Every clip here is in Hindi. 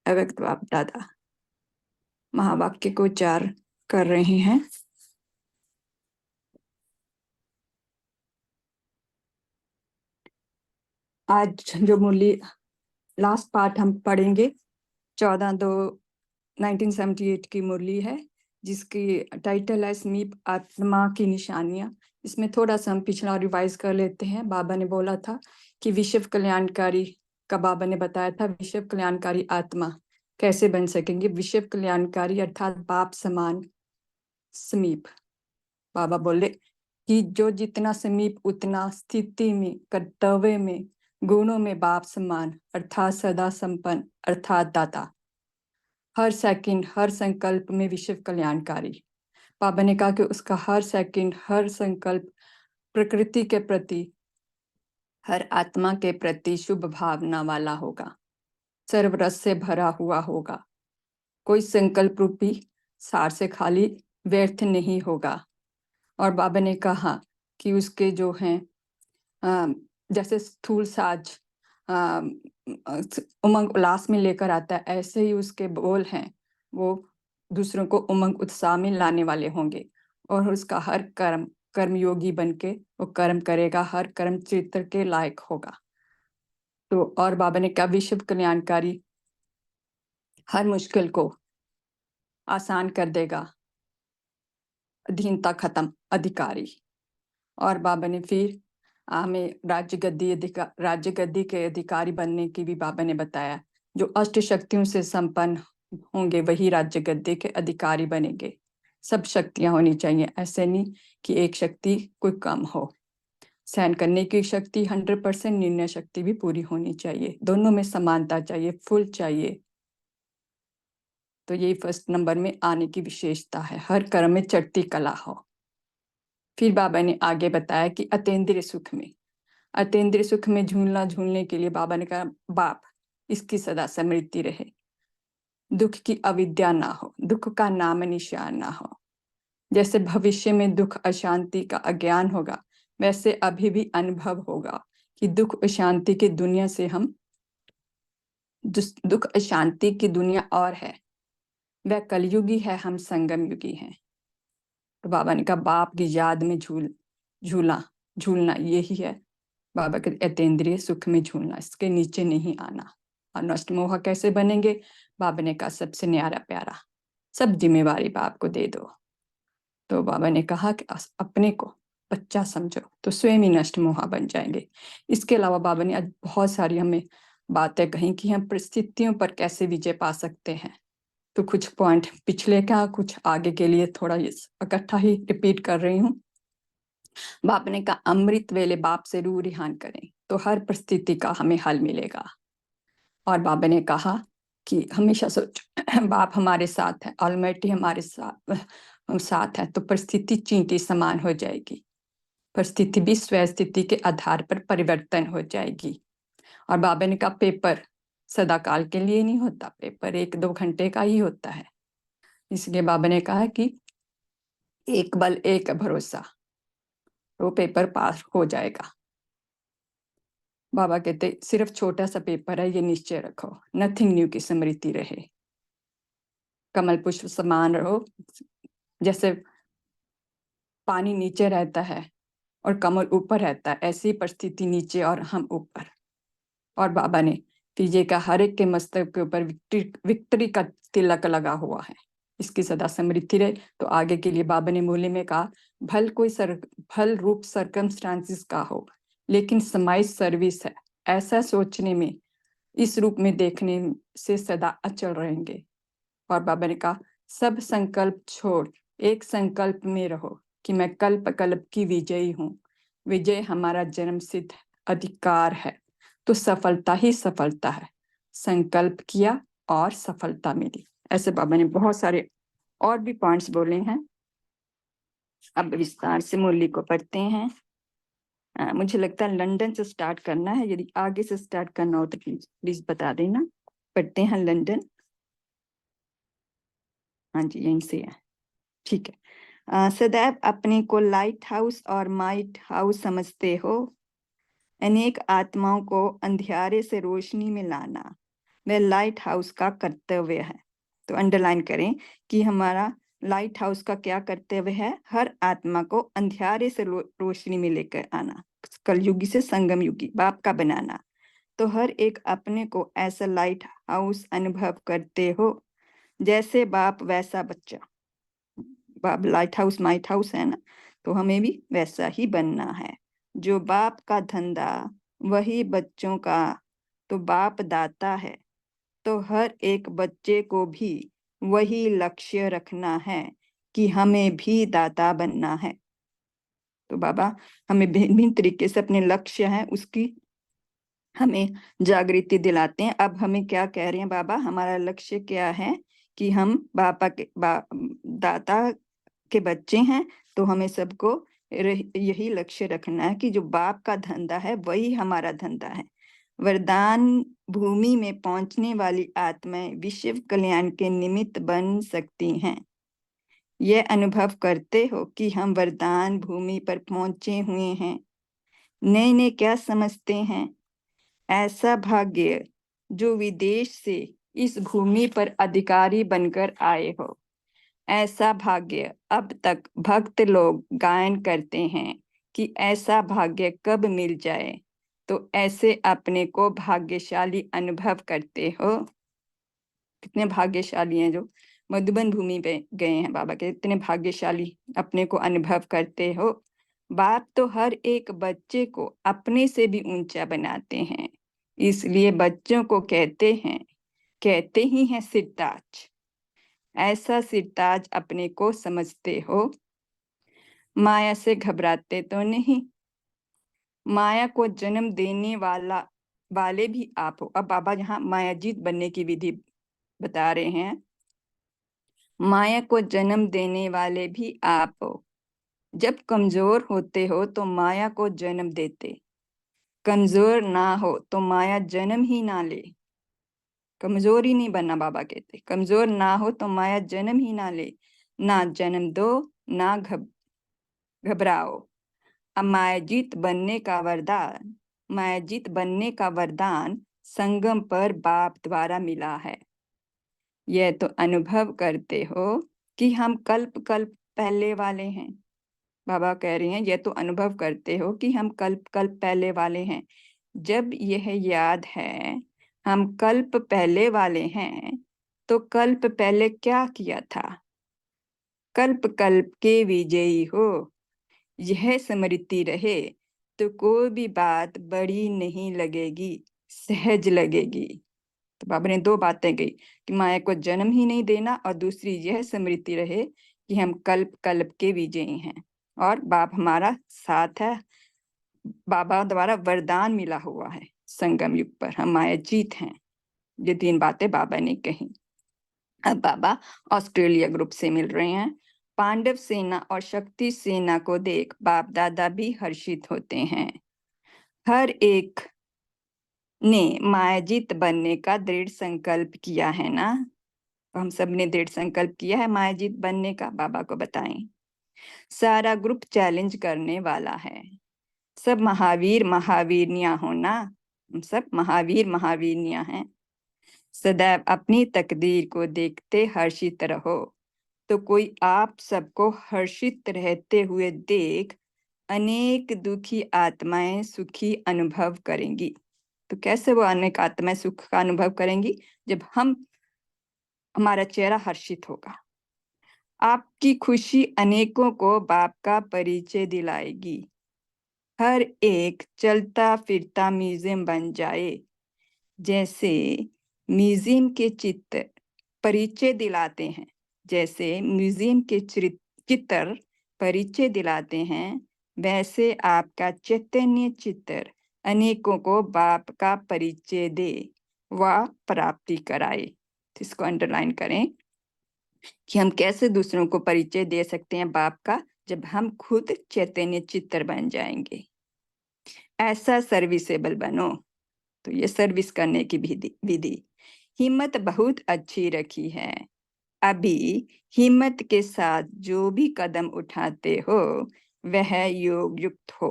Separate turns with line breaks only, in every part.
अव्यक्त बाप दादा महावाक्य को उच्चार कर रहे हैं। आज जो मुरली लास्ट पार्ट हम पढ़ेंगे 14/2/1978 की मुरली है, जिसकी टाइटल है समीप आत्मा की निशानियां। इसमें थोड़ा सा हम पिछला रिवाइज कर लेते हैं। बाबा ने बोला था कि विश्व कल्याणकारी का बाबा ने बताया था विश्व कल्याणकारी आत्मा कैसे बन सकेंगे। विश्व कल्याणकारी अर्थात बाप समान समीप। बाबा बोले कि जो जितना समीप उतना स्थिति में, कर्तव्य में, गुणों में बाप समान अर्थात सदा संपन्न अर्थात दाता, हर सेकंड हर संकल्प में विश्व कल्याणकारी। बाबा ने कहा कि उसका हर सेकंड हर संकल्प प्रकृति के प्रति, हर आत्मा के प्रति शुभ भावना वाला होगा, सर्वरस से भरा हुआ होगा, कोई संकल्प रूपी सार से खाली व्यर्थ नहीं होगा। और बाबा ने कहा कि उसके जो हैं जैसे स्थूल साज उमंग उल्लास में लेकर आता है, ऐसे ही उसके बोल हैं वो दूसरों को उमंग उत्साह में लाने वाले होंगे। और उसका हर कर्म कर्मयोगी बनके वो कर्म करेगा, हर कर्म चित्र के लायक होगा। तो और बाबा ने कहा विश्व कल्याणकारी हर मुश्किल को आसान कर देगा, अधीनता खत्म, अधिकारी। और बाबा ने फिर हमें राज्य गद्दी के अधिकारी बनने की भी बाबा ने बताया। जो अष्ट शक्तियों से संपन्न होंगे वही राज्य गद्दी के अधिकारी बनेंगे। सब शक्तियां होनी चाहिए, ऐसे नहीं कि एक शक्ति कोई कम हो। सहन करने की शक्ति 100%, निर्णय शक्ति भी पूरी होनी चाहिए। दोनों में समानता चाहिए, फुल चाहिए। तो यही फर्स्ट नंबर में आने की विशेषता है, हर कर्म में चढ़ती कला हो। फिर बाबा ने आगे बताया कि अतीन्द्रिय सुख में झूलने के लिए बाबा ने कहा बाप इसकी सदा स्मृति रहे, दुख की अविद्या ना हो, दुख का नाम निशान ना हो। जैसे भविष्य में दुख अशांति का अज्ञान होगा, वैसे अभी भी अनुभव होगा कि दुख अशांति की दुनिया से हम दुख अशांति की दुनिया और है, वह कलयुगी है, हम संगम युगी हैं। तो बाबा ने कहा बाप की याद में झूलना यही है बाबा के अतीन्द्रिय सुख में झूलना, इसके नीचे नहीं आना। और नष्ट मोह कैसे बनेंगे? बाबा ने कहा सबसे न्यारा प्यारा, सब जिम्मेवारी बाप को दे दो। तो बाबा ने कहा कि अपने को बच्चा समझो तो स्वयं ही नष्ट मोह बन जाएंगे। इसके अलावा बाबा ने आज बहुत सारी हमें बातें कही कि हम परिस्थितियों पर कैसे विजय पा सकते हैं। तो कुछ पॉइंट पिछले का कुछ आगे के लिए थोड़ा इकट्ठा ही रिपीट कर रही हूँ। बाप ने कहा अमृत वेले बाप से रूह रिहान करें तो हर परिस्थिति का हमें हल मिलेगा। और बाबा ने कहा कि हमेशा सोचो बाप हमारे साथ है, ऑलमाइटी हमारे साथ है, तो परिस्थिति चींटी समान हो जाएगी। परिस्थिति भी स्वस्थिति के आधार पर परिवर्तन हो जाएगी। और बाबा ने कहा पेपर सदा काल के लिए नहीं होता, पेपर 1-2 घंटे का ही होता है। इसलिए बाबा ने कहा कि एक बल एक भरोसा, वो पेपर पास हो जाएगा। बाबा कहते सिर्फ छोटा सा पेपर है, ये निश्चय रखो, नथिंग न्यू की स्मृति रहे, कमल पुष्प समान रहो। जैसे पानी नीचे रहता है और कमल ऊपर रहता है, ऐसी परिस्थिति नीचे और हम ऊपर। और बाबा ने विजय का हर एक के मस्तक के ऊपर विक्ट्री का तिलक लगा हुआ है, इसकी सदा स्मृति रहे। तो आगे के लिए बाबा ने मूल्य में कहा भल रूप सर्कमस्टांसिस का हो, लेकिन समाइज सर्विस है, ऐसा सोचने में, इस रूप में देखने से सदा अचल रहेंगे। और बाबा ने कहा सब संकल्प छोड़ एक संकल्प में रहो कि मैं कल्प कल्प की विजयी हूँ। विजय हमारा जन्म सिद्ध अधिकार है, तो सफलता ही सफलता है। संकल्प किया और सफलता मिली। ऐसे बाबा ने बहुत सारे और भी पॉइंट्स बोले हैं। अब विस्तार से मुरली को पढ़ते हैं। मुझे लगता है लंदन से स्टार्ट करना है, यदि आगे से स्टार्ट करना हो तो प्लीज बता देना। पढ़ते हैं लंदन। हाँ जी, यहीं से है, ठीक है। सदैव अपने को लाइट हाउस और माइट हाउस समझते हो, अनेक आत्माओं को अंधियारे से रोशनी में लाना, वह लाइट हाउस का कर्तव्य है। तो अंडरलाइन करें कि हमारा लाइट हाउस का क्या कर्तव्य है? हर आत्मा को अंधियारे से रोशनी में लेकर आना, कलयुगी से संगम युगी बाप का बनाना। तो हर एक अपने को ऐसा लाइट हाउस अनुभव करते हो, जैसे बाप वैसा बच्चा। बाप लाइट हाउस माइट हाउस है ना, तो हमें भी वैसा ही बनना है। जो बाप का धंधा वही बच्चों का, तो बाप दाता है, तो हर एक बच्चे को भी वही लक्ष्य रखना है कि हमें भी दाता बनना है। तो बाबा हमें भिन्न भिन्न तरीके से अपने लक्ष्य हैं उसकी हमें जागृति दिलाते हैं। अब हमें क्या कह रहे हैं बाबा? हमारा लक्ष्य क्या है कि हम बापा के दाता के बच्चे हैं, तो हमें सबको यही लक्ष्य रखना है कि जो बाप का धंधा है वही हमारा धंधा है। वरदान भूमि में पहुंचने वाली आत्माएं विश्व कल्याण के निमित्त बन सकती हैं। यह अनुभव करते हो कि हम वरदान भूमि पर पहुंचे हुए हैं। नए नए क्या समझते हैं? ऐसा भाग्य जो विदेश से इस भूमि पर अधिकारी बनकर आए हो। ऐसा भाग्य अब तक भक्त लोग गायन करते हैं कि ऐसा भाग्य कब मिल जाए। तो ऐसे अपने को भाग्यशाली अनुभव करते हो। कितने भाग्यशाली हैं जो मधुबन भूमि पे गए हैं बाबा के, इतने भाग्यशाली अपने को अनुभव करते हो। बाप तो हर एक बच्चे को अपने से भी ऊंचा बनाते हैं, इसलिए बच्चों को कहते ही हैं सिरताज। ऐसा सिरताज अपने को समझते हो। माया से घबराते तो नहीं। माया को जन्म देने वाले भी आप हो। अब बाबा यहाँ मायाजीत बनने की विधि बता रहे हैं। माया को जन्म देने वाले भी आप हो। जब कमजोर होते हो तो माया को जन्म देते, कमजोर ना हो तो माया जन्म ही ना ले। कमजोर ही नहीं बनना, बाबा कहते कमजोर ना हो तो माया जन्म ही ना ले। ना जन्म दो ना घबराओ। अब मायाजीत बनने का वरदान संगम पर बाप द्वारा मिला है। यह तो अनुभव करते हो कि हम कल्प कल्प पहले वाले हैं। बाबा कह रहे हैं यह तो अनुभव करते हो कि हम कल्प कल्प पहले वाले हैं। जब यह याद है हम कल्प पहले वाले हैं, तो कल्प पहले क्या किया था? कल्प कल्प के विजयी हो। यह स्मृति रहे तो कोई भी बात बड़ी नहीं लगेगी, सहज लगेगी। तो बाबा ने दो बातें कही कि माया को जन्म ही नहीं देना, और दूसरी यह स्मृति रहे कि हम कल्प कल्प के विजयी हैं और बाप हमारा साथ है। बाबा द्वारा वरदान मिला हुआ है संगम युग पर, हम माया जीत हैं। ये तीन बातें बाबा ने कही। अब बाबा ऑस्ट्रेलिया ग्रुप से मिल रहे हैं। पांडव सेना और शक्ति सेना को देख बाप दादा भी हर्षित होते हैं। हर एक ने मायाजीत बनने का दृढ़ संकल्प किया है ना। हम सब ने दृढ़ संकल्प किया है मायाजीत बनने का। बाबा को बताएं। सारा ग्रुप चैलेंज करने वाला है। सब महावीर महावीरनियां हो ना। हम सब महावीर महावीरनियां हैं। सदैव अपनी तकदीर को देखते हर्षित रहो। तो कोई आप सबको हर्षित रहते हुए देख अनेक दुखी आत्माएं सुखी अनुभव करेंगी। तो कैसे वो अनेक आत्माएं सुख का अनुभव करेंगी? जब हमारा चेहरा हर्षित होगा। आपकी खुशी अनेकों को बाप का परिचय दिलाएगी। हर एक चलता फिरता म्यूजियम बन जाए। जैसे म्यूजियम के चित्र परिचय दिलाते हैं, जैसे म्यूजियम के चित्र परिचय दिलाते हैं, वैसे आपका चैतन्य चित्र अनेकों को बाप का परिचय दे व प्राप्ति कराए। तो इसको अंडरलाइन करें कि हम कैसे दूसरों को परिचय दे सकते हैं बाप का, जब हम खुद चैतन्य चित्र बन जाएंगे। ऐसा सर्विसेबल बनो। तो ये सर्विस करने की विधि। हिम्मत बहुत अच्छी रखी है। अभी हिम्मत के साथ जो भी कदम उठाते हो वह योग युक्त हो।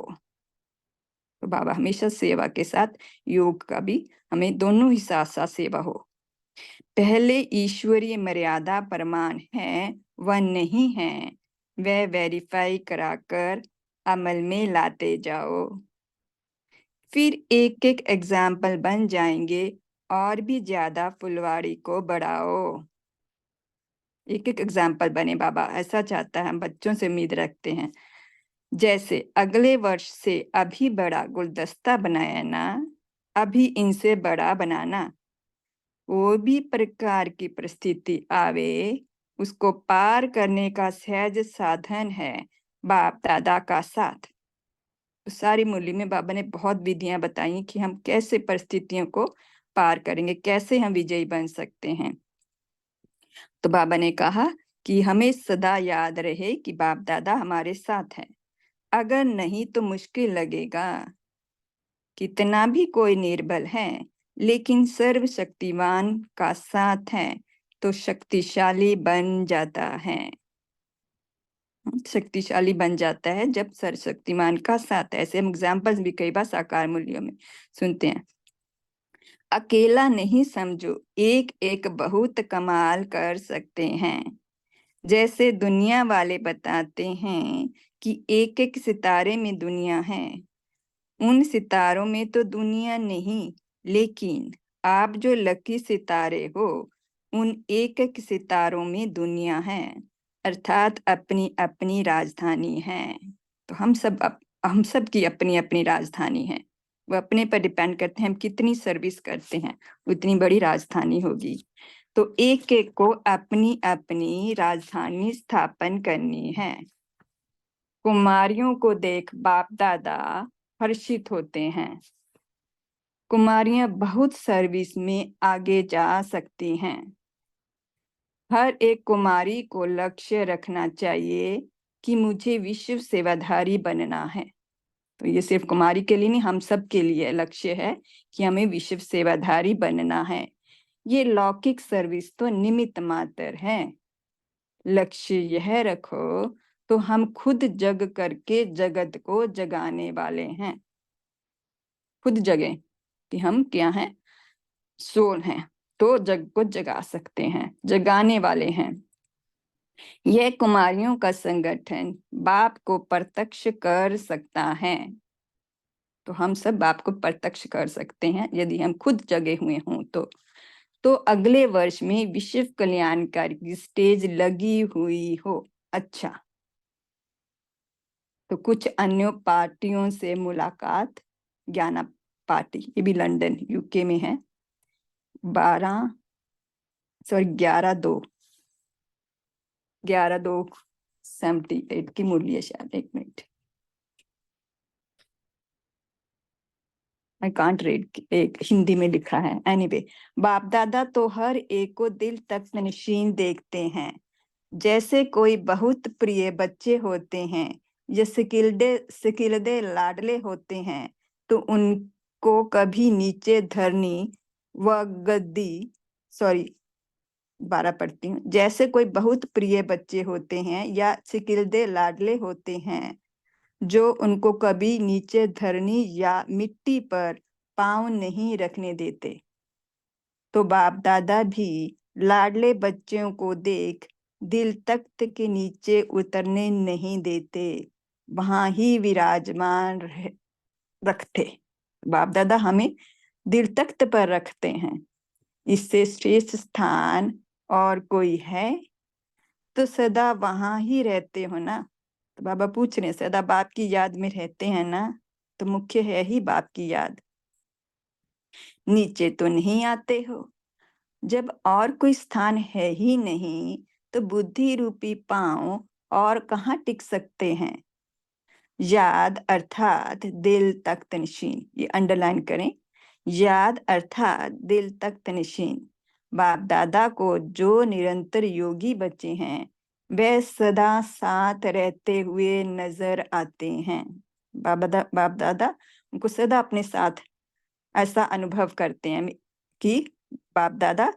तो बाबा हमेशा सेवा के साथ योग का भी हमें दोनों ही साथ साथ सेवा हो। पहले ईश्वरीय मर्यादा प्रमाण है वह नहीं है, वह वेरीफाई कराकर अमल में लाते जाओ, फिर एक एक एग्जाम्पल बन जाएंगे और भी ज्यादा फुलवाड़ी को बढ़ाओ। एक एक एग्जाम्पल बने, बाबा ऐसा चाहता है, हम बच्चों से उम्मीद रखते हैं। जैसे अगले वर्ष से अभी बड़ा गुलदस्ता बनाया ना, अभी इनसे बड़ा बनाना, वो भी प्रकार की परिस्थिति आवे उसको पार करने का सहज साधन है बाप दादा का साथ। तो सारी मुरली में बाबा ने बहुत विधियां बताई कि हम कैसे परिस्थितियों को पार करेंगे, कैसे हम विजयी बन सकते हैं। तो बाबा ने कहा कि हमें सदा याद रहे कि बाप दादा हमारे साथ है, अगर नहीं तो मुश्किल लगेगा। कितना भी कोई निर्बल है लेकिन सर्वशक्तिमान का साथ है तो शक्तिशाली बन जाता है। शक्तिशाली बन जाता है जब सर्वशक्तिमान का साथ है। ऐसे हम एग्जाम्पल्स भी कई बार साकार मूल्यों में सुनते हैं। अकेला नहीं समझो, एक एक बहुत कमाल कर सकते हैं। जैसे दुनिया वाले बताते हैं कि एक एक सितारे में दुनिया है, उन सितारों में तो दुनिया नहीं, लेकिन आप जो लकी सितारे हो उन एक एक सितारों में दुनिया है, अर्थात अपनी अपनी राजधानी है। तो हम सब की अपनी अपनी राजधानी है, वो अपने पर डिपेंड करते हैं, हम कितनी सर्विस करते हैं उतनी बड़ी राजधानी होगी। तो एक एक को अपनी अपनी राजधानी स्थापन करनी है। कुमारियों को देख बाप दादा हर्षित होते हैं। कुमारियां बहुत सर्विस में आगे जा सकती हैं। हर एक कुमारी को लक्ष्य रखना चाहिए कि मुझे विश्व सेवाधारी बनना है। तो ये सिर्फ कुमारी के लिए नहीं, हम सब के लिए लक्ष्य है कि हमें विश्व सेवाधारी बनना है। ये लौकिक सर्विस तो निमित्त मात्र है, लक्ष्य यह रखो तो हम खुद जग करके जगत को जगाने वाले हैं। खुद जगे कि हम क्या हैं, सोल हैं, तो जग को जगा सकते हैं, जगाने वाले हैं। यह कुमारियों का संगठन बाप को प्रत्यक्ष कर सकता है। तो हम सब बाप को प्रत्यक्ष कर सकते हैं यदि हम खुद जगे हुए हों तो अगले वर्ष में विश्व कल्याणकारी की स्टेज लगी हुई हो। अच्छा, तो कुछ अन्य पार्टियों से मुलाकात, ज्ञाना पार्टी, ये भी लंदन यूके में है, 11/2/78 की मूल्य शायद, एक मिनट आई कांट रीड, एक हिंदी में लिखा है। एनीवे, बाप दादा तो हर एक को दिल तक नशीन देखते हैं। जैसे कोई बहुत प्रिय बच्चे होते हैं जो सिकिलदे लाडले होते हैं तो उनको कभी नीचे धरनी व गद्दी 12 पढ़ती हूँ। जैसे कोई बहुत प्रिय बच्चे होते हैं या सिकिलदे लाडले होते हैं जो उनको कभी नीचे धरनी या मिट्टी पर पांव नहीं रखने देते, तो बाप दादा भी लाडले बच्चों को देख दिल तख्त के नीचे उतरने नहीं देते, वहां ही विराजमान रखते। बाप दादा हमें दिल तख्त पर रखते हैं। इससे श्रेष्ठ स्थान और कोई है? तो सदा वहां ही रहते हो ना। तो बाबा पूछ रहे, सदा बाप की याद में रहते हैं ना, तो मुख्य है ही बाप की याद। नीचे तो नहीं आते हो, जब और कोई स्थान है ही नहीं तो बुद्धि रूपी पांव और कहाँ टिक सकते हैं। याद अर्थात दिल तख्त नशीन, ये अंडरलाइन करें, याद अर्थात दिल तख्त नशीन। बाप दादा को जो निरंतर योगी बच्चे हैं वे सदा साथ रहते हुए नजर आते हैं। बाप दादा उनको सदा अपने साथ ऐसा अनुभव करते हैं कि बाप दादा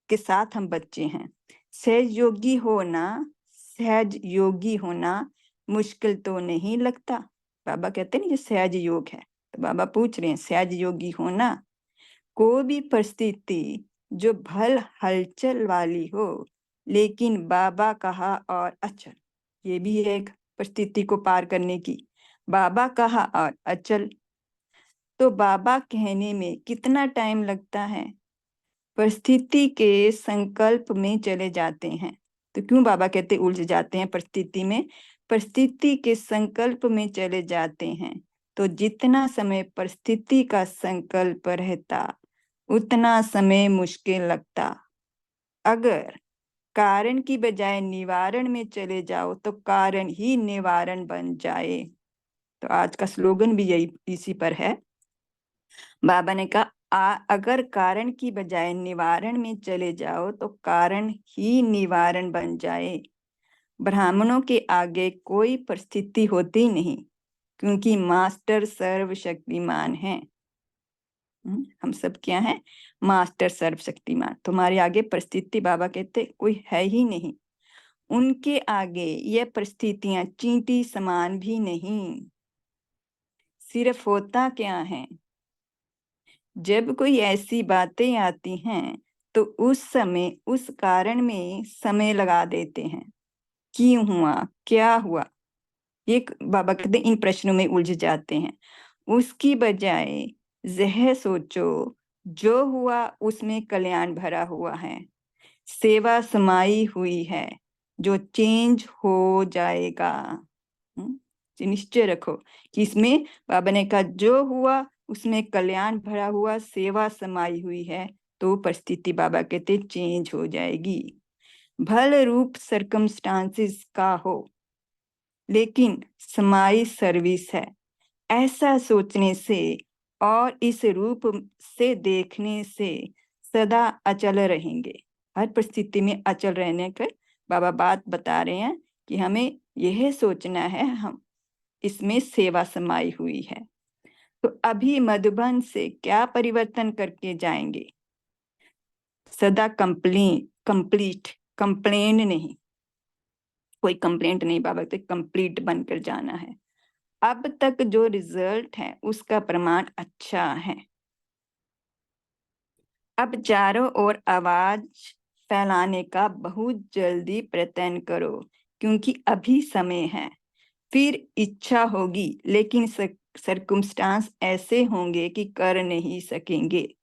के साथ हम बच्चे हैं। सहज योगी होना मुश्किल तो नहीं लगता। बाबा कहते हैं ना ये सहज योग है। तो बाबा पूछ रहे हैं सहज योगी होना, कोई भी परिस्थिति जो भल हलचल वाली हो लेकिन बाबा कहा और अचल, ये भी है एक परिस्थिति को पार करने की। बाबा कहा और अचल, तो बाबा कहने में कितना टाइम लगता है? परिस्थिति के संकल्प में चले जाते हैं। तो क्यों बाबा कहते उलझ जाते हैं परिस्थिति में? परिस्थिति के संकल्प में चले जाते हैं। तो जितना समय परिस्थिति का संकल्प रहता उतना समय मुश्किल लगता। अगर कारण की बजाय निवारण में चले जाओ तो कारण ही निवारण बन जाए। तो आज का स्लोगन भी यही इसी पर है। बाबा ने कहा अगर कारण की बजाय निवारण में चले जाओ तो कारण ही निवारण बन जाए। ब्राह्मणों के आगे कोई परिस्थिति होती नहीं, क्योंकि मास्टर सर्वशक्तिमान है। हम सब क्या हैं? मास्टर सर्वशक्तिमान। तुम्हारे आगे परिस्थिति बाबा कहते कोई है ही नहीं। उनके आगे ये परिस्थितियां चींटी समान भी नहीं। सिर्फ होता क्या है, जब कोई ऐसी बातें आती हैं तो उस समय उस कारण में समय लगा देते हैं। क्यों हुआ, क्या हुआ, एक बाबा कहते इन प्रश्नों में उलझ जाते हैं। उसकी बजाय यह सोचो जो हुआ उसमें कल्याण भरा हुआ है, सेवा समाई हुई है, जो चेंज हो जाएगा। निश्चय रखो कि इसमें बाबा ने कहा जो हुआ उसमें कल्याण भरा हुआ, सेवा समाई हुई है, तो परिस्थिति बाबा कहते चेंज हो जाएगी। भल रूप सर्कमस्टांसिस का हो लेकिन समाई सर्विस है, ऐसा सोचने से और इस रूप से देखने से सदा अचल रहेंगे। हर परिस्थिति में अचल रहने का बाबा बात बता रहे हैं कि हमें यह सोचना है हम इसमें सेवा समाई हुई है। तो अभी मधुबन से क्या परिवर्तन करके जाएंगे? सदा कंप्लीट कंप्लेन नहीं, कोई कंप्लेंट नहीं, बाबा कहते कंप्लीट बनकर जाना है। अब तक जो रिजल्ट है उसका प्रमाण अच्छा है। अब चारों ओर आवाज फैलाने का बहुत जल्दी प्रयत्न करो, क्योंकि अभी समय है। फिर इच्छा होगी लेकिन सर्कुमस्टांस ऐसे होंगे कि कर नहीं सकेंगे।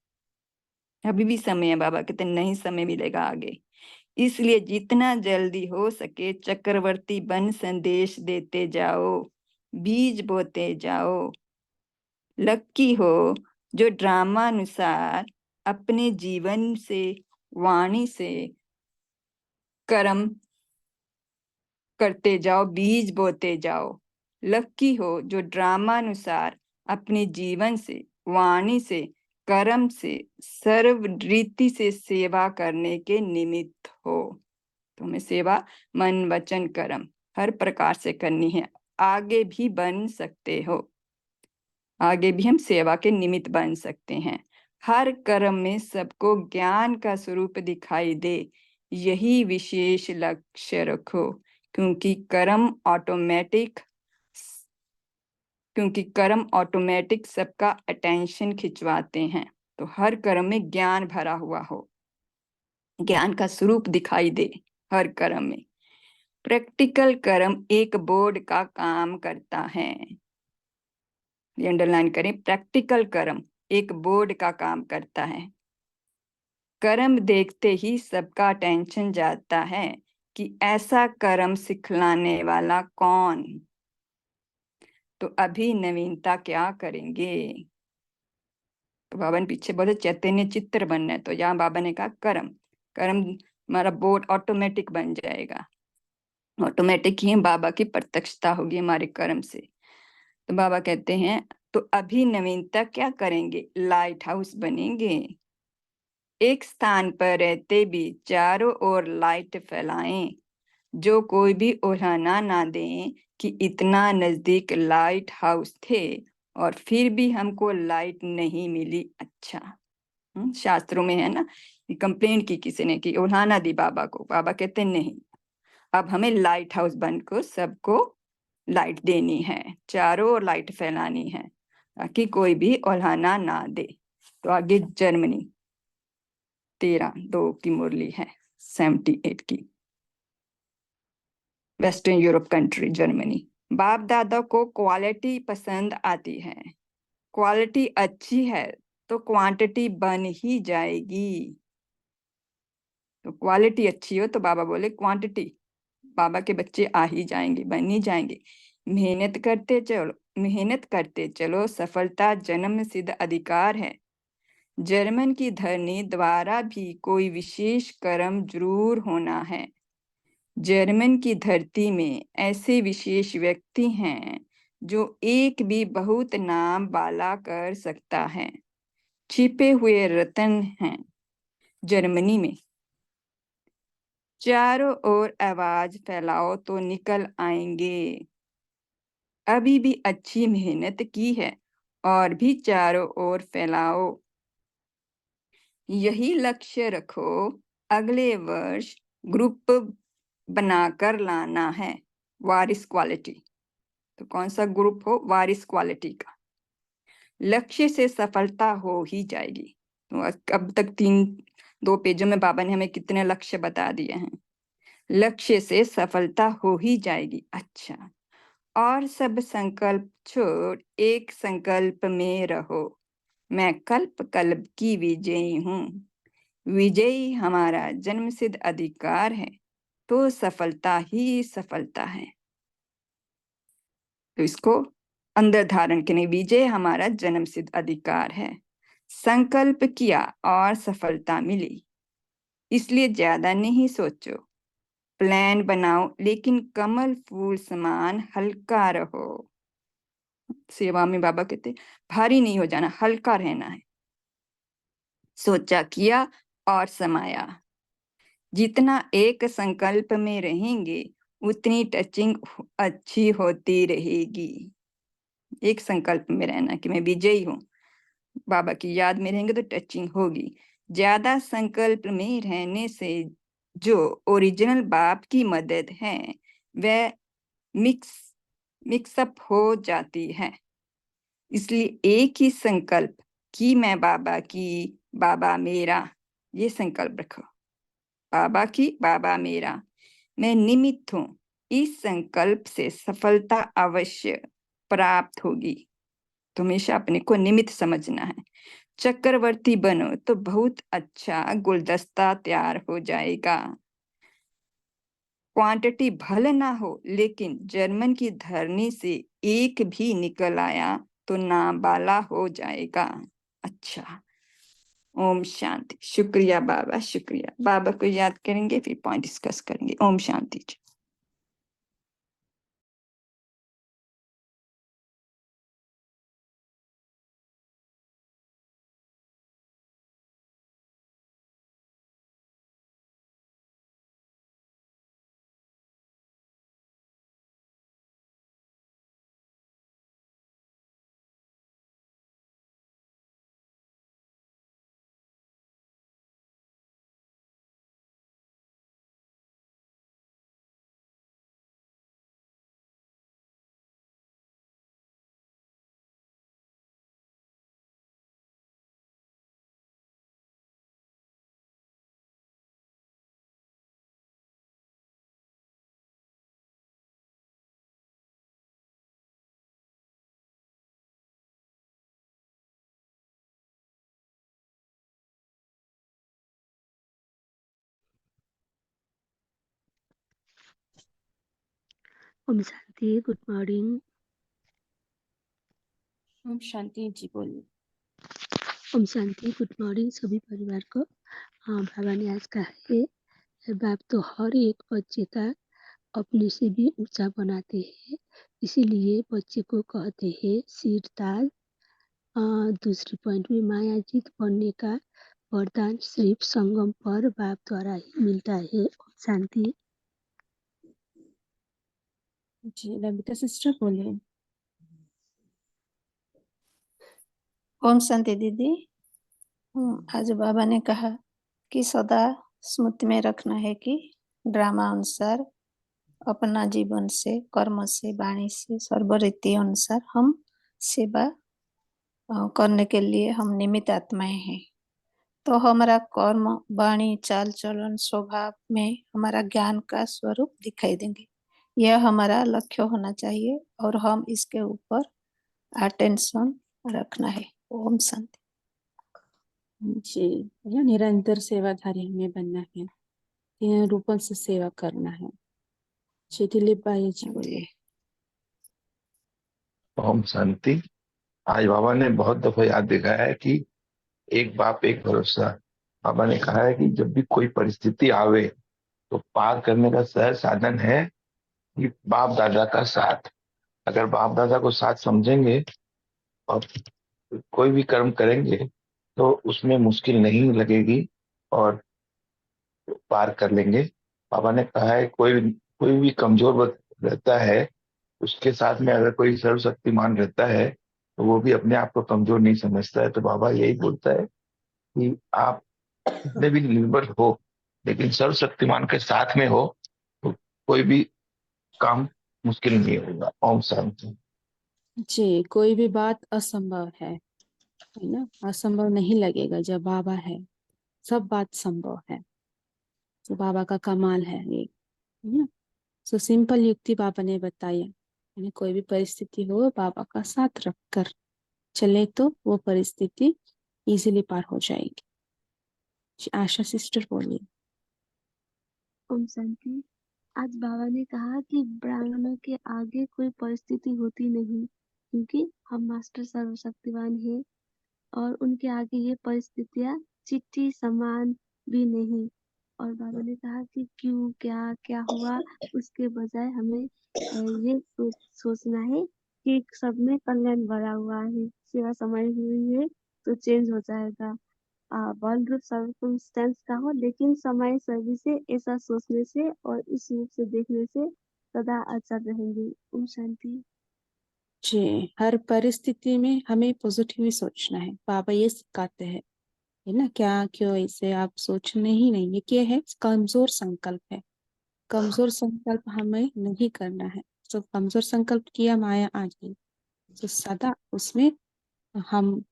अभी भी समय है, बाबा कहते नहीं समय मिलेगा आगे। इसलिए जितना जल्दी हो सके चक्रवर्ती बन संदेश देते जाओ, बीज बोते जाओ। लक्की हो जो ड्रामा अनुसार अपने जीवन से, वाणी से कर्म करते जाओ, बीज बोते जाओ। लक्की हो जो ड्रामा अनुसार अपने जीवन से, वाणी से, कर्म से, सर्व रीति से सेवा करने के निमित्त हो। तो हमें सेवा मन वचन कर्म हर प्रकार से करनी है। आगे भी बन सकते हो, आगे भी हम सेवा के निमित्त बन सकते हैं। हर कर्म में सबको ज्ञान का स्वरूप दिखाई दे, यही विशेष लक्ष्य रखो, क्योंकि कर्म ऑटोमेटिक सबका अटेंशन खिंचवाते हैं। तो हर कर्म में ज्ञान भरा हुआ हो, ज्ञान का स्वरूप दिखाई दे हर कर्म में। प्रैक्टिकल कर्म एक बोर्ड का काम करता है। ये अंडरलाइन करें, प्रैक्टिकल कर्म एक बोर्ड का काम करता है। कर्म देखते ही सबका अटेंशन जाता है कि ऐसा कर्म सिखलाने वाला कौन। तो अभी नवीनता क्या करेंगे? तो बाबा ने पीछे बोले चैतन्य चित्र बनना है, तो यहाँ बाबा ने कहा कर्म, कर्म हमारा बोर्ड ऑटोमेटिक बन जाएगा। ऑटोमेटिक ही बाबा की प्रत्यक्षता होगी हमारे कर्म से। तो बाबा कहते हैं तो अभी नवीनता क्या करेंगे? लाइट हाउस बनेंगे। एक स्थान पर रहते भी चारों ओर लाइट फैलाएं, जो कोई भी उल्हाना ना दें कि इतना नजदीक लाइट हाउस थे और फिर भी हमको लाइट नहीं मिली। अच्छा, शास्त्रों में है ना, कंप्लेन की किसी ने की, उल्हाना दी बाबा को। बाबा कहते नहीं, अब हमें लाइट हाउस बनकर सबको लाइट देनी है, चारों ओर लाइट फैलानी है ताकि कोई भी ओल्हाना ना दे। तो आगे जर्मनी 13-2 की मुरली है, 78 की। Western Europe country Germany. बाप दादा को क्वालिटी पसंद आती है, क्वालिटी अच्छी है तो क्वांटिटी बन ही जाएगी। तो क्वालिटी अच्छी हो तो बाबा बोले क्वांटिटी, बाबा के बच्चे आ ही जाएंगे, बन ही जाएंगे। मेहनत करते चलो, मेहनत करते चलो, सफलता जन्म सिद्ध अधिकार है। जर्मन की धरनी द्वारा भी कोई विशेष कर्म जरूर होना है। जर्मन की धरती में ऐसे विशेष व्यक्ति हैं जो एक भी बहुत नाम बाला कर सकता है। छिपे हुए रत्न हैं जर्मनी में। चारों ओर आवाज फैलाओ तो निकल आएंगे। अभी भी अच्छी मेहनत की है और भी चारों ओर फैलाओ। यही लक्ष्य रखो, अगले वर्ष ग्रुप बनाकर लाना है। वारिस क्वालिटी, तो कौन सा ग्रुप हो? वारिस क्वालिटी का। लक्ष्य से सफलता हो ही जाएगी। तो अब तक 2 पेजों में बाबा ने हमें कितने लक्ष्य बता दिए हैं। लक्ष्य से सफलता हो ही जाएगी। अच्छा, और सब संकल्प छोड़ एक संकल्प में रहो, मैं कल्प कल्प की विजयी हूँ। विजयी हमारा जन्मसिद्ध अधिकार है, तो सफलता ही सफलता है। तो इसको अंदर धारण करने, विजय हमारा जन्मसिद्ध अधिकार है। संकल्प किया और सफलता मिली, इसलिए ज्यादा नहीं सोचो। प्लान बनाओ लेकिन कमल फूल समान हल्का रहो। सेवा में बाबा कहते भारी नहीं हो जाना, हल्का रहना है। सोचा किया और समाया। जितना एक संकल्प में रहेंगे उतनी टचिंग अच्छी होती रहेगी। एक संकल्प में रहना कि मैं विजयी हूँ, बाबा की याद में रहेंगे तो टचिंग होगी। ज्यादा संकल्प में रहने से जो ओरिजिनल बाप की मदद है वह मिक्सअप हो जाती है। इसलिए एक ही संकल्प कि मैं बाबा की, बाबा मेरा, ये संकल्प रखो। बाबा की, बाबा मेरा, मैं निमित्त हूँ। इस संकल्प से सफलता अवश्य प्राप्त होगी। तो हमेशा अपने को निमित्त समझना है। चक्रवर्ती बनो तो बहुत अच्छा गुलदस्ता तैयार हो जाएगा। क्वांटिटी भले ना हो, लेकिन जर्मन की धरनी से एक भी निकल आया तो नाबाला हो जाएगा। अच्छा, ओम शांति। शुक्रिया बाबा, शुक्रिया। बाबा को याद करेंगे फिर पॉइंट डिस्कस करेंगे। ओम शांति।
ओम शांति। Good morning.
ओम शांति जी बोलिए।
ओम शांति। गुड मॉर्निंग सभी परिवार को। हाँ, बाबा ने आज कहा है बाप तो हर एक बच्चे का अपने से भी ऊंचा बनाते हैं, इसीलिए बच्चे को कहते हैं सिरताज। दूसरी पॉइंट में मायाजीत बनने का वरदान सिर्फ संगम पर बाप द्वारा ही मिलता है। ओम शांति।
जी ललिता सिस्टर बोलिए। ओम शांति दीदी। आज बाबा ने कहा कि सदा स्मृति में रखना है कि ड्रामा अनुसार अपना जीवन से, कर्म से, वाणी से, सर्व रीति अनुसार हम सेवा करने के लिए हम निमित्त आत्माएं हैं। तो हमारा कर्म, वाणी, चाल चलन, स्वभाव में हमारा ज्ञान का स्वरूप दिखाई देंगे। यह हमारा लक्ष्य होना चाहिए और हम इसके ऊपर अटेंशन रखना है। ओम शांति।
जी, यह निरंतर सेवाधारी हमें बनना है, तीन रूपों से सेवा करना है। जी दिलीप भाई जी बोलिए।
ओम शांति। आज बाबा ने बहुत दफा याद दिखाया है कि एक बाप एक भरोसा। बाबा ने कहा है कि जब भी कोई परिस्थिति आवे तो पार करने का सहज साधन है कि बाप दादा का साथ। अगर बाप दादा को साथ समझेंगे और कोई भी कर्म करेंगे तो उसमें मुश्किल नहीं लगेगी और पार कर लेंगे। बाबा ने कहा है कोई भी कमजोर वक्त रहता है, उसके साथ में अगर कोई सर्वशक्तिमान रहता है तो वो भी अपने आप को कमजोर नहीं समझता है। तो बाबा यही बोलता है कि आप कितने भी निर्बल हो लेकिन सर्वशक्तिमान के साथ में हो तो कोई भी काम मुश्किल नहीं होगा। ओम शांति।
जी, कोई भी बात असंभव है ना? असंभव नहीं लगेगा जब बाबा है, सब बात संभव है। तो बाबा का कमाल है ये, है ना? सो सिंपल युक्ति बाबा ने बताया, यानी कोई भी परिस्थिति हो बाबा का साथ रखकर चले तो वो परिस्थिति इजीली पार हो जाएगी। जी, आशा सिस्टर बोलिए।
ओम शांति। आज बाबा ने कहा कि ब्राह्मणों के आगे कोई परिस्थिति होती नहीं, क्योंकि हम मास्टर सर्वशक्तिमान हैं और उनके आगे ये परिस्थितियां चिट्ठी समान भी नहीं। और बाबा ने कहा कि क्यों, क्या क्या हुआ, उसके बजाय हमें ये सोचना है कि सब में कल्याण भरा हुआ है, सेवा समय हुई है तो चेंज हो जाएगा। वर्ल्ड रूप सर्कमस्टेंस का हो, लेकिन समय सभी से ऐसा सोचने से और इस रूप से देखने से सदा अच्छा रहेंगे। ओम शांति।
जी, हर परिस्थिति में हमें पॉजिटिव ही सोचना है, बाबा ये सिखाते हैं, है ना? क्या क्यों ऐसे आप सोचने ही नहीं, ये क्या है? कमजोर संकल्प है। कमजोर संकल्प हमें नहीं करना है। तो कमजोर संकल्प किया माया आ गई, तो सदा उसमें हम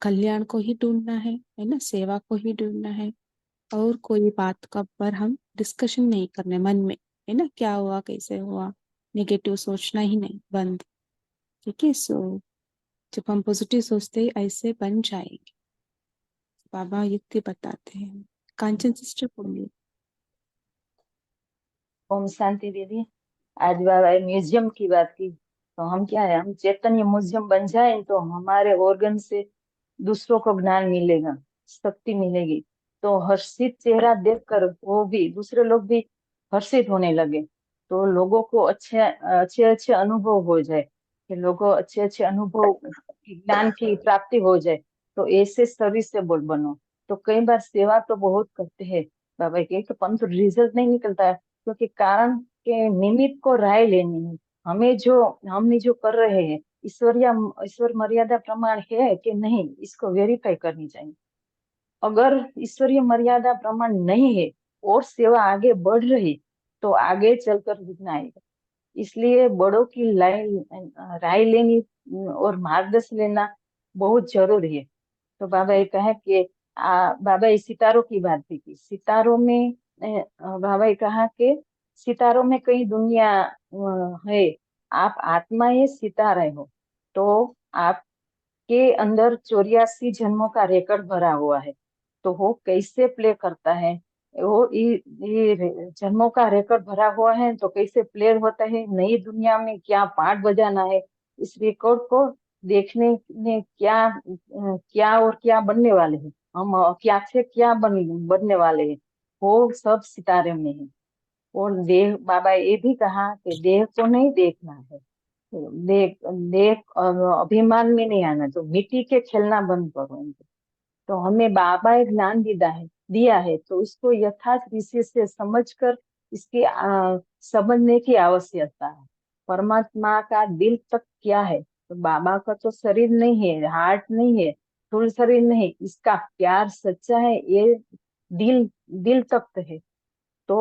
कल्याण को ही ढूंढना है ना? सेवा को ही ढूंढना है। और कोई बात का पर हम डिस्कशन नहीं करने मन में, है ना? क्या हुआ, कैसे हुआ, नेगेटिव सोचना ही नहीं, बंद। ठीक है। सो जब हम पॉजिटिव सोचते हैं ऐसे बन जाएंगे। बाबा युक्ति बताते हैं। कांचन सिस्टर बोलिए।
ओम शांति दीदी। आज बाबा म्यूजियम की बात की, तो हम क्या है, हम चैतन्य म्यूजियम बन जाए तो हमारे ऑर्गन से दूसरों को ज्ञान मिलेगा, शक्ति मिलेगी। तो हर्षित चेहरा देखकर वो भी दूसरे लोग भी हर्षित होने लगे, तो लोगों को अच्छे अच्छे अच्छे अनुभव हो जाए, कि लोगों अच्छे अच्छे अनुभव ज्ञान की प्राप्ति हो जाए। तो ऐसे शरीर से बोल बनो। तो कई बार सेवा तो बहुत करते हैं बाबा के, तो परंतु रिजल्ट नहीं निकलता है, क्योंकि कारण के निमित्त को राय लेनी है। हमने जो कर रहे हैं ईश्वर मर्यादा प्रमाण है कि नहीं, इसको वेरीफाई करनी चाहिए। अगर ईश्वरीय मर्यादा प्रमाण नहीं है और सेवा आगे बढ़ रही, तो आगे चलकर विघ्न आएगा। इसलिए बड़ों की राय लेनी और मार्गदर्शन लेना बहुत जरूरी है। तो बाबा ये कहा कि बाबा ये सितारों की बात भी की। सितारों में बाबा ये कहा कि सितारों में कई दुनिया है, आप आत्मा ये सितारे हो। तो आपके अंदर 84 जन्मों का रिकॉर्ड भरा हुआ है, तो वो कैसे प्ले करता है, वो ये जन्मों का रिकॉर्ड भरा हुआ है, तो कैसे प्ले होता है, नई दुनिया में क्या पार्ट बजाना है, इस रिकॉर्ड को देखने में क्या क्या और क्या बनने वाले हैं, हम क्या से क्या बनने वाले हैं, वो सब सितारे में है। और देह, बाबा ये भी कहा कि देह को नहीं देखना है, देख देख अभिमान में नहीं आना, तो मिट्टी के खेलना बंद करो इनको। तो हमें बाबा एक ज्ञान दिया है, तो इसको यथार्थ रीति से समझकर इसकी समझने की आवश्यकता है। परमात्मा का दिल तक क्या है, तो बाबा का तो शरीर नहीं है, हार्ट नहीं है, स्थूल शरीर नहीं, इसका प्यार सच्चा है, ये दिल दिल तक है। तो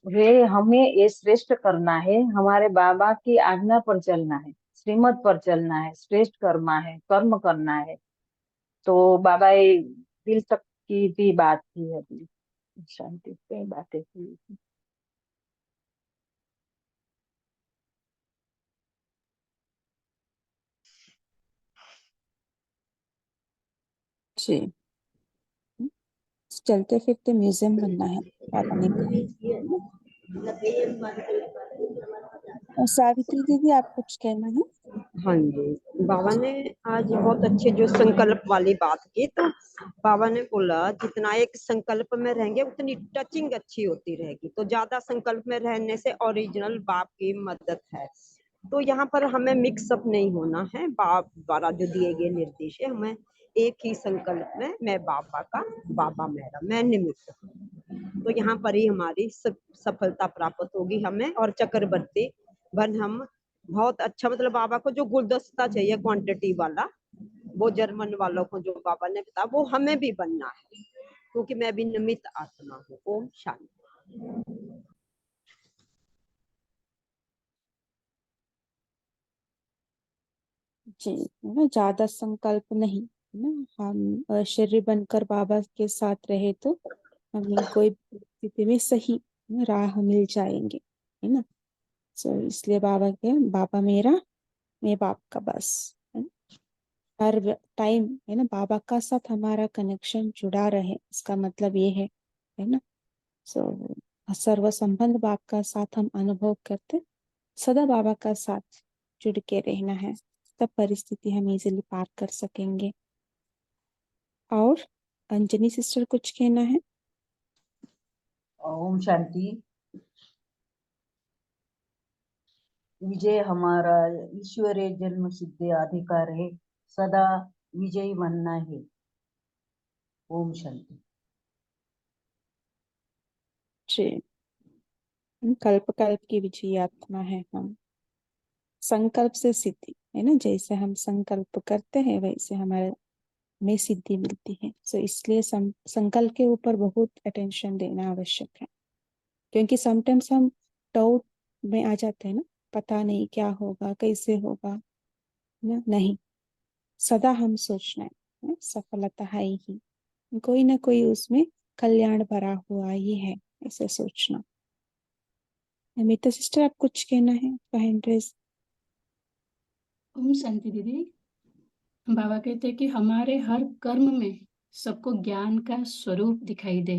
वे हमें ये श्रेष्ठ करना है, हमारे बाबा की आज्ञा पर चलना है, श्रीमत पर चलना है, श्रेष्ठ करना है, कर्म करना है। तो बाबा ये दिल तक की भी बात थी अभी, शांति से बातें हुई थी।
जी। चलते फिरते म्यूजियम बनना है पापा ने कहा। और सावित्री दीदी, आप कुछ कहना है?
हाँ जी, बाबा ने आज बहुत अच्छे जो संकल्प वाली बात की, तो बाबा ने बोला जितना एक संकल्प में रहेंगे उतनी टचिंग अच्छी होती रहेगी। तो ज्यादा संकल्प में रहने से ओरिजिनल बाप की मदद है। तो यहाँ पर हमें मिक्सअप नहीं होना है, बाप द्वारा जो दिए गए निर्देश है, हमें एक ही संकल्प में मैं बाबा का, बाबा मेरा, मैं निमित्त हूँ। तो यहाँ पर ही हमारी सफलता प्राप्त होगी हमें। और चक्रवर्ती बन हम बहुत अच्छा, मतलब बाबा को जो गुलदस्ता चाहिए क्वांटिटी वाला, वो जर्मन वालों को जो बाबा ने बताया वो हमें भी बनना है, क्योंकि मैं भी निमित्त आत्मा हूँ। ओम शांति।
जी, है ना, ज्यादा संकल्प नहीं, है ना। हम शरीर बनकर बाबा के साथ रहे तो हमें कोई परिस्थिति में सही, है ना, राह मिल जाएंगे, है ना। सो इसलिए बाबा के, बाबा मेरा, मैं बाप का, बस, है ना। हर टाइम, है ना, बाबा का साथ हमारा कनेक्शन जुड़ा रहे, इसका मतलब ये है ना। सो सर्व संबंध बाप का साथ हम अनुभव करते, सदा बाबा का साथ जुड़ के रहना है, तब परिस्थिति हम इजीली पार कर सकेंगे। और अंजनी सिस्टर कुछ कहना है?
ओम शांति। विजय हमारा ईश्वरीय जन्म सिद्ध अधिकार है, सदा विजयी बनना है। ओम शांति।
जी, कल्प कल्प की विजयी आत्मा है हम। संकल्प से सिद्धि, है ना, जैसे हम संकल्प करते हैं वैसे हमारे में सिद्धि मिलती है। सो इसलिए संकल्प के ऊपर बहुत अटेंशन देना आवश्यक है, क्योंकि समटाइम्स हम डाउट में आ जाते हैं ना, पता नहीं क्या होगा, कैसे होगा, ना, नहीं, सदा हम सोचना है, सफलता है ही, कोई ना कोई उसमें कल्याण भरा हुआ ही है, ऐसे सोचना। अमिता सिस्टर, आप कुछ कहना है? Hand raise.
ओम शांति दीदी। बाबा कहते हैं कि हमारे हर कर्म में सबको ज्ञान का स्वरूप दिखाई दे।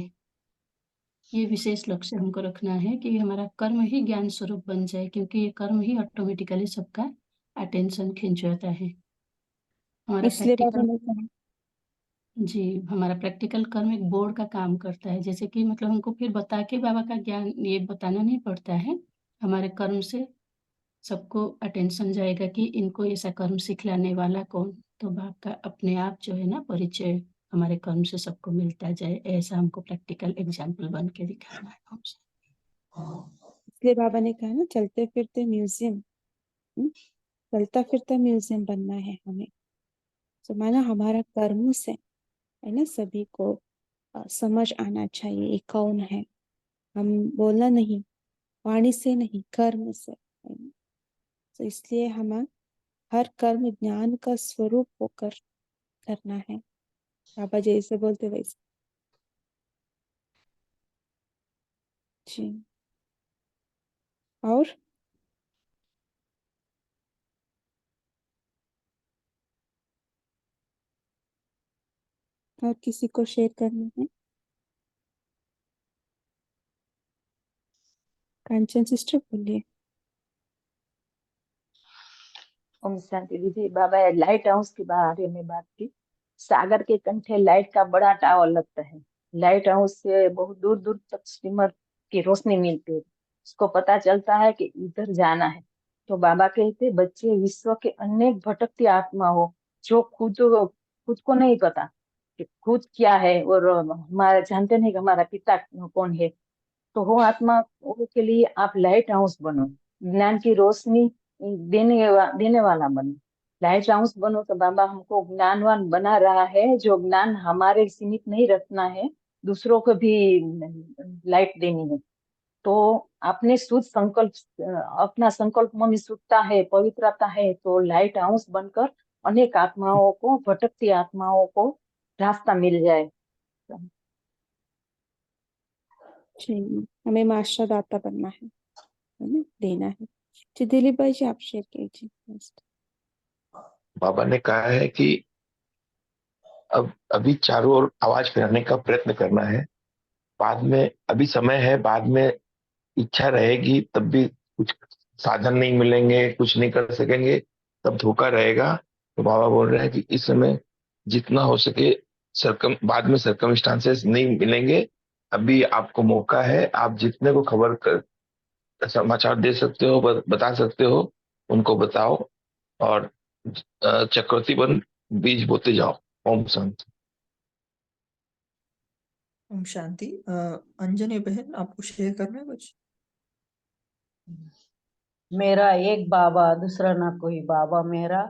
ये विशेष लक्ष्य हमको रखना है कि हमारा कर्म ही ज्ञान स्वरूप बन जाए, क्योंकि ये कर्म ही ऑटोमेटिकली सबका अटेंशन खींचवाता है। हमारा
इसलिए बाबा
प्रैक्टिकल,
ने कहा।
जी, हमारा प्रैक्टिकल कर्म एक बोर्ड का काम करता है, जैसे कि मतलब हमको फिर बता के बाबा का ज्ञान ये बताना नहीं पड़ता है। हमारे कर्म से सबको अटेंशन जाएगा कि इनको ऐसा कर्म सिखलाने वाला कौन, तो बाप का अपने आप जो है ना परिचय हमारे कर्म से सबको मिलता जाए, ऐसा हमको प्रैक्टिकल एग्जाम्पल बन के दिखाना है हमसे।
इसलिए बाबा ने कहा ना, चलते फिरते म्यूजियम, चलता फिरता म्यूजियम बनना है हमें। तो माना हमारा कर्म से, है ना, सभी को समझ आना चाहिए ये कौन है। हम बोलना नहीं, वाणी से नहीं, कर्म से, है ना। तो इसलिए हम हर कर्म ज्ञान का स्वरूप होकर करना है, बाबा जैसे बोलते वैसे। जी। और किसी को शेयर करना है? कांचन सिस्टर बोलिए।
ओम शांति दीदी। बाबा लाइट हाउस के बारे में बात की। सागर के कंठे लाइट का बड़ा टावर लगता है। लाइट हाउस से बहुत दूर दूर तक स्टीमर की रोशनी मिलती है, उसको पता चलता है कि इधर जाना है। तो बाबा कहते बच्चे विश्व के अनेक भटकती आत्मा हो, जो खुद खुद को नहीं पता कि खुद क्या है, और हमारा जानते नहीं कि हमारा पिता कौन है। तो वो आत्माओं के लिए आप लाइट हाउस बनो, ज्ञान की रोशनी देने वाला बनो। लाइट हाउस बनो तो बाबा हमको ज्ञानवान बना रहा है, जो ज्ञान हमारे सीमित नहीं रखना है, दूसरों को भी लाइट देनी है। तो आपने शुद्ध संकल्प, अपना संकल्प में शुद्धता है, पवित्रता है, तो लाइट हाउस बनकर अनेक आत्माओं को, भटकती आत्माओं को रास्ता मिल जाए।
जी, हमें मार्गदाता बनना है ना, देना है। जी दिलीप भाई जी, आप शेयर कीजिए नेक्स्ट।
बाबा ने कहा है कि अब अभी चारों ओर आवाज फैलाने का प्रयत्न करना है। बाद में, अभी समय है, बाद में इच्छा रहेगी तब भी कुछ साधन नहीं मिलेंगे, कुछ नहीं कर सकेंगे, तब धोखा रहेगा। तो बाबा बोल रहे हैं कि इस समय जितना हो सके, बाद में सरकमस्टांसेस नहीं मिलेंगे, अभी आपको मौका है। आप जितने को समाचार दे सकते हो, बता सकते हो, उनको बताओ, और चक्रवर्ती बन बीज बोते जाओ। ओम शांति।
ओम शांति। अंजनी बहन, आपको शेयर करना है कुछ?
मेरा एक बाबा, दूसरा ना कोई बाबा मेरा,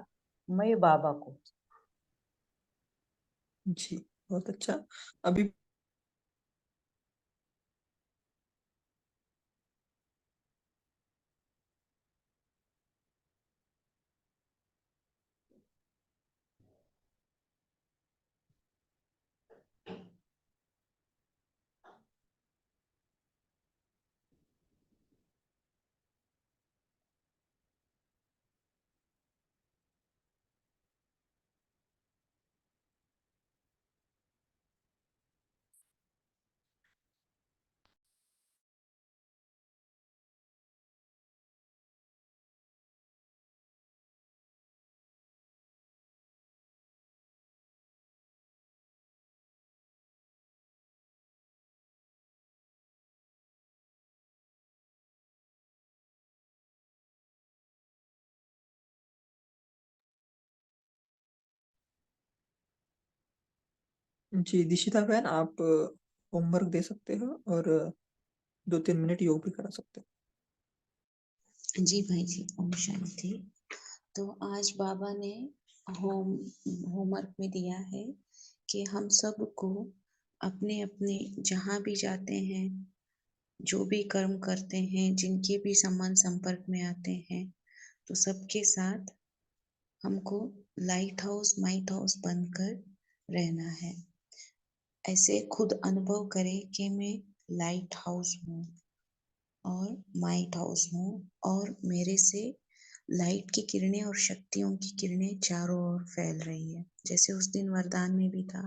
मैं बाबा को।
जी, बहुत अच्छा। अभी जी दिशिता बहन, आप होमवर्क दे सकते हो और 2-3 मिनट योग भी करा सकते हो।
जी भाई जी, ओम शांति। तो आज बाबा ने होमवर्क में दिया है कि हम सबको अपने अपने जहाँ भी जाते हैं, जो भी कर्म करते हैं, जिनके भी संबंध संपर्क में आते हैं, तो सबके साथ हमको लाइट हाउस माइट हाउस बनकर रहना है। ऐसे खुद अनुभव करें कि मैं लाइट हाउस हूँ और माइट हाउस हूँ, और मेरे से लाइट की किरणें और शक्तियों की किरणें चारों ओर फैल रही है। जैसे उस दिन वरदान में भी था,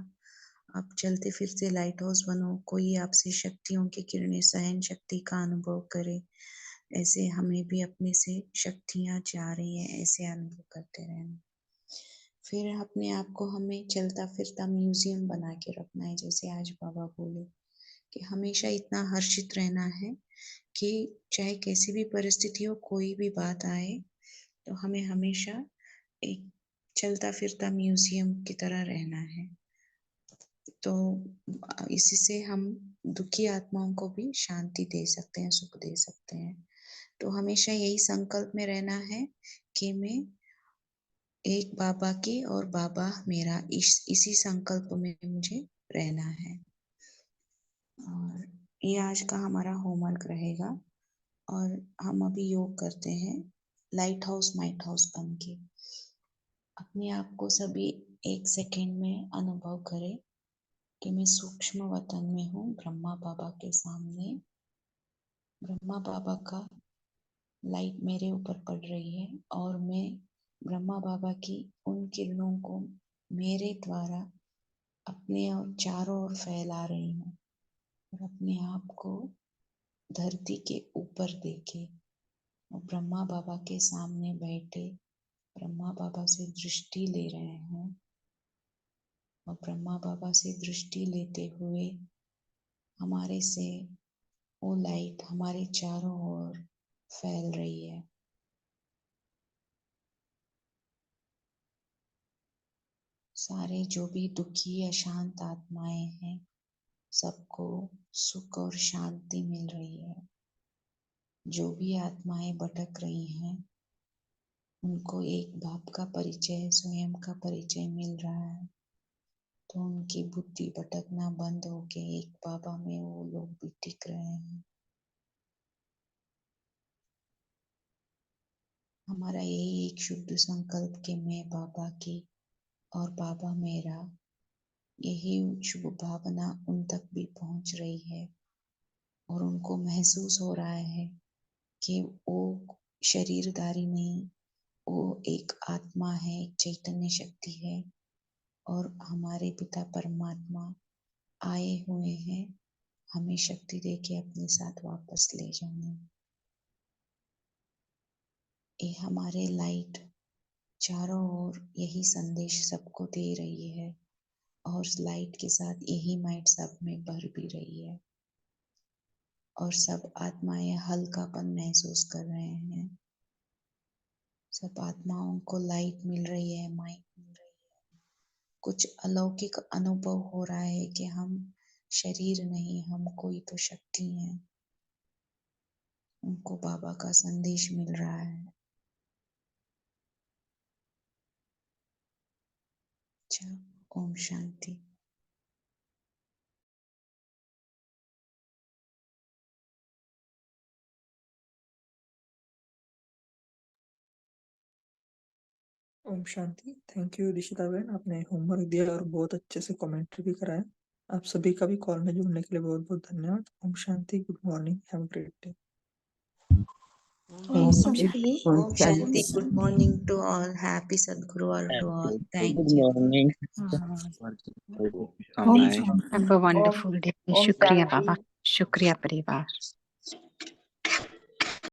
आप चलते फिरते लाइट हाउस बनो, कोई आपसे शक्तियों की किरणें, सहन शक्ति का अनुभव करे। ऐसे हमें भी अपने से शक्तियाँ जा रही हैं, ऐसे अनुभव करते रहना। फिर अपने आप को हमें चलता फिरता म्यूजियम बना के रखना है। जैसे आज बाबा बोले कि हमेशा इतना हर्षित रहना है कि चाहे कैसी भी परिस्थिति हो, कोई भी बात आए, तो हमें हमेशा एक चलता फिरता म्यूजियम की तरह रहना है। तो इसी से हम दुखी आत्माओं को भी शांति दे सकते हैं, सुख दे सकते हैं। तो हमेशा यही संकल्प में रहना है कि मैं एक बाबा की और बाबा मेरा, इसी संकल्प में मुझे रहना है। और ये आज का हमारा होमवर्क रहेगा। और हम अभी योग करते हैं लाइट हाउस माइट हाउस बन के। अपने आप को सभी 1 सेकेंड में अनुभव करें कि मैं सूक्ष्म वतन में हूँ, ब्रह्मा बाबा के सामने। ब्रह्मा बाबा का लाइट मेरे ऊपर पड़ रही है और मैं ब्रह्मा बाबा की उन किरणों को मेरे द्वारा अपने और चारों ओर फैला रही हूँ। और अपने आप को धरती के ऊपर देखे और ब्रह्मा बाबा के सामने बैठे ब्रह्मा बाबा से दृष्टि ले रहे हैं। और ब्रह्मा बाबा से दृष्टि लेते हुए हमारे से वो लाइट हमारे चारों ओर फैल रही है। सारे जो भी दुखी अशांत आत्माएं हैं, सबको सुख और शांति मिल रही है। जो भी आत्माएं भटक रही हैं, उनको एक बाप का परिचय, स्वयं का परिचय मिल रहा है। तो उनकी बुद्धि भटकना बंद हो के एक बाबा में वो लोग भी टिक रहे हैं। हमारा यही एक शुद्ध संकल्प कि मैं बाबा की और बाबा मेरा, यही शुभ भावना उन तक भी पहुंच रही है और उनको महसूस हो रहा है कि वो शरीरधारी नहीं, वो एक आत्मा है, एक चैतन्य शक्ति है और हमारे पिता परमात्मा आए हुए हैं हमें शक्ति देके अपने साथ वापस ले जाने। ये हमारे लाइट चारों ओर यही संदेश सबको दे रही है और लाइट के साथ यही माइट सब में भर भी रही है और सब आत्माएं हल्कापन महसूस कर रहे हैं। सब आत्माओं को लाइट मिल रही है, माइट मिल रही है। कुछ अलौकिक अनुभव हो रहा है कि हम शरीर नहीं, हम कोई तो शक्ति है। उनको बाबा का संदेश मिल रहा है। अच्छा, ओम शांति।
ओम शांति। थैंक यू दिशिता बहन, आपने होमवर्क दिया और बहुत अच्छे से कमेंट्री भी कराया। आप सभी का भी कॉल में जुड़ने के लिए बहुत बहुत धन्यवाद। ओम शांति, good morning, have a great day.
ओम
शांति।
ओम शांति। Good morning to all. Happy Sadguru to all. Thank
good
you.
Morning.
Have a wonderful day.
ओम
शुक्रिया
शांति।
बाबा, शुक्रिया परिवार।